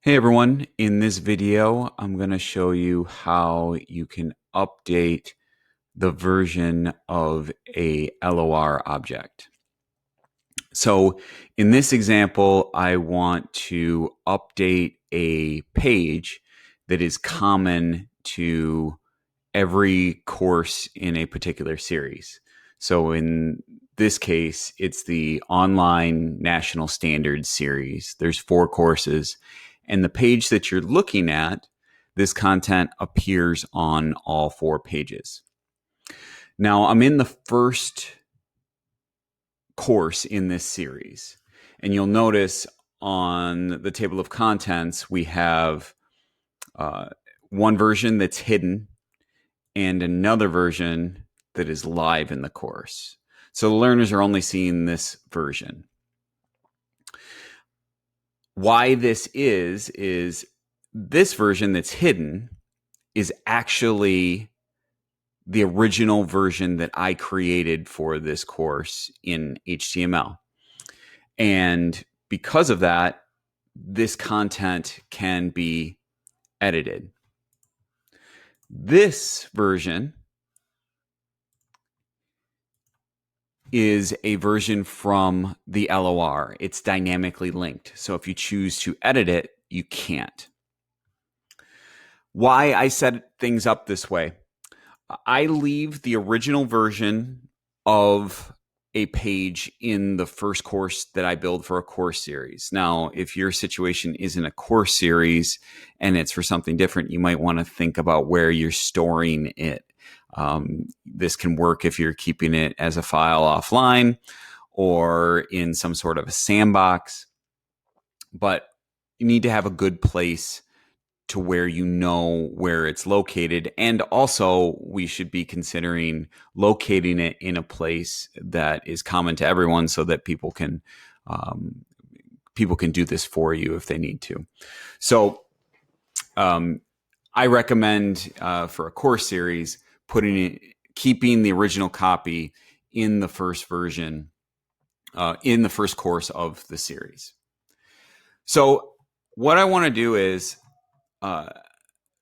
Hey everyone, in this video, I'm going to show you how you can update the version of a LOR object. So in this example, I want to update a page that is common to every course in a particular series. So in this case, it's the online national standards series. There's 4 courses, and the page that you're looking at, this content appears on all 4 pages. Now, I'm in the first course in this series, and you'll notice on the table of contents, we have one version that's hidden and another version that is live in the course. So the learners are only seeing this version. Why this is this version that's hidden is actually the original version that I created for this course in HTML. And because of that, this content can be edited. This version is a version from the LOR. It's dynamically linked. So if you choose to edit it, you can't. Why I set things up this way. I leave the original version of a page in the first course that I build for a course series. Now, if your situation isn't a course series and it's for something different, you might want to think about where you're storing it. This can work if you're keeping it as a file offline or in some sort of a sandbox, but you need to have a good place to where you know where it's located. And also, we should be considering locating it in a place that is common to everyone so that people can do this for you if they need to. So I recommend for a course series, keeping the original copy in the first version, in the first course of the series. So what I want to do is,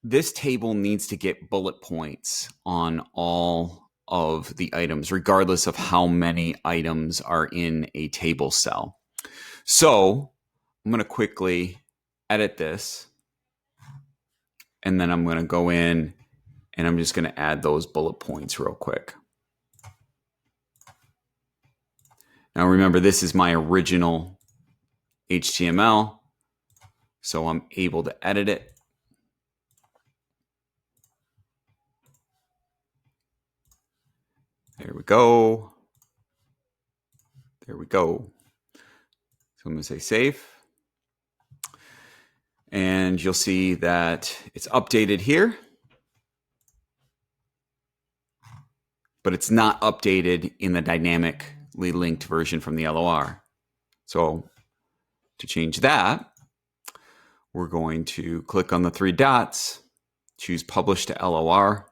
this table needs to get bullet points on all of the items, regardless of how many items are in a table cell. So I'm going to quickly edit this, and then I'm going to go in and I'm just going to add those bullet points real quick. Now remember, this is my original HTML, so I'm able to edit it. There we go. There we go. So I'm going to say save. And you'll see that it's updated here, but it's not updated in the dynamically linked version from the LOR. So to change that, we're going to click on the 3 dots, choose Publish to LOR.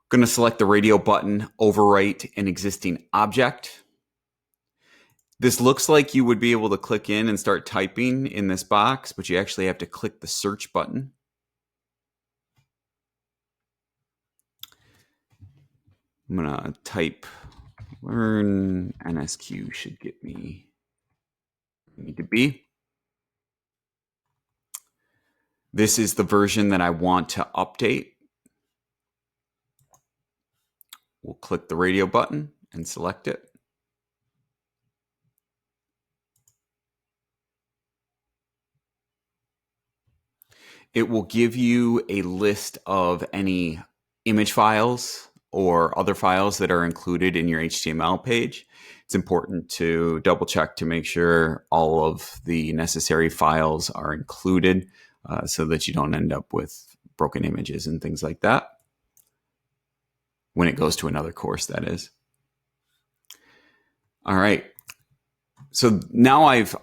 We're going to select the radio button, Overwrite an existing object. This looks like you would be able to click in and start typing in this box, but you actually have to click the search button. I'm going to type learn NSQ should get me need to be. This is the version that I want to update. We'll click the radio button and select it. It will give you a list of any image files or other files that are included in your HTML page. It's important to double check to make sure all of the necessary files are included so that you don't end up with broken images and things like that when it goes to another course, that is. All right. So now I've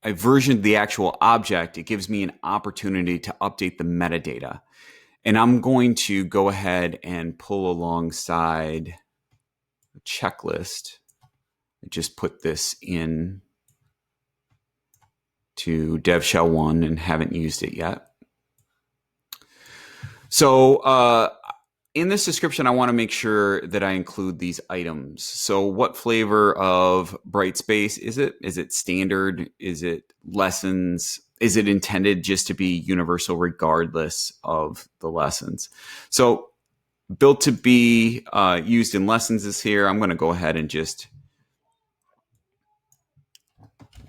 versioned the actual object. It gives me an opportunity to update the metadata. And I'm going to go ahead and pull alongside the checklist. I just put this in to dev shell 1 and haven't used it yet. So in this description, I want to make sure that I include these items. So what flavor of Brightspace is it? Is it standard? Is it lessons? Is it intended just to be universal regardless of the lessons? So built to be used in lessons is here. I'm going to go ahead and just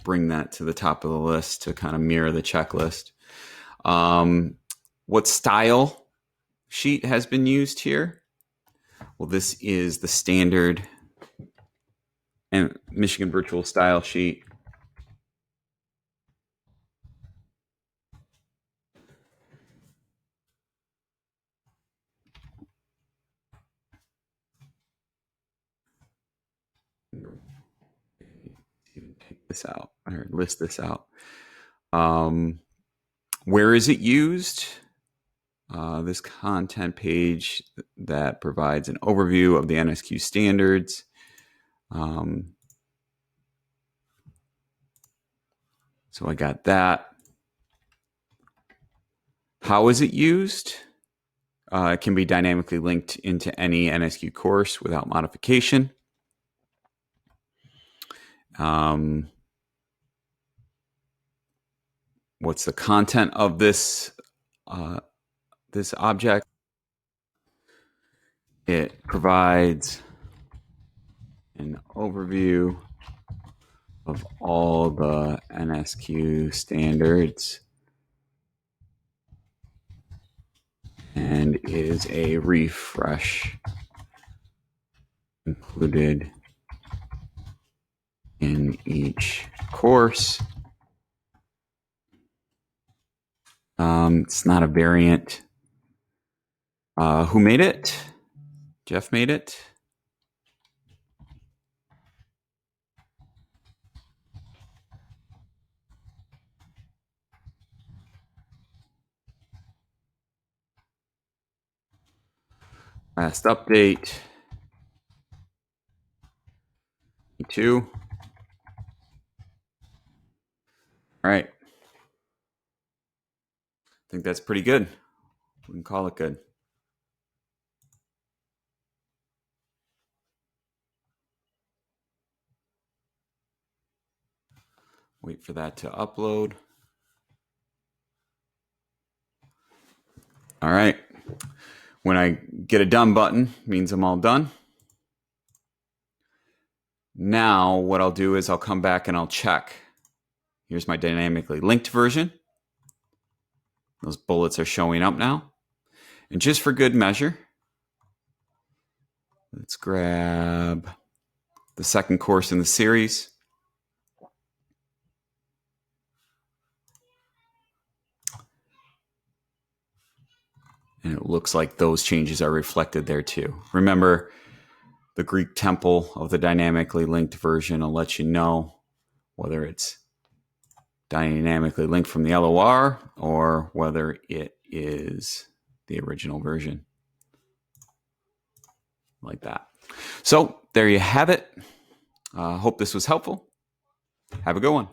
bring that to the top of the list to kind of mirror the checklist. What style sheet has been used here? Well, this is the standard and Michigan virtual style sheet. Take this out or list this out. Where is it used? This content page that provides an overview of the NSQ standards. So I got that. How is it used? It can be dynamically linked into any NSQ course without modification. What's the content of this this object? It provides an overview of all the NSQ standards and is a refresh included in each course. It's not a variant. Who made it? Jeff made it. Last update. Me too. All right. I think that's pretty good. We can call it good. Wait for that to upload. All right. When I get a done button, means I'm all done. Now what I'll do is I'll come back and I'll check. Here's my dynamically linked version. Those bullets are showing up now. And just for good measure, let's grab the second course in the series. And it looks like those changes are reflected there too. Remember, the Greek temple of the dynamically linked version will let you know whether it's dynamically linked from the LOR or whether it is the original version. Like that. So there you have it. Hope this was helpful. Have a good one.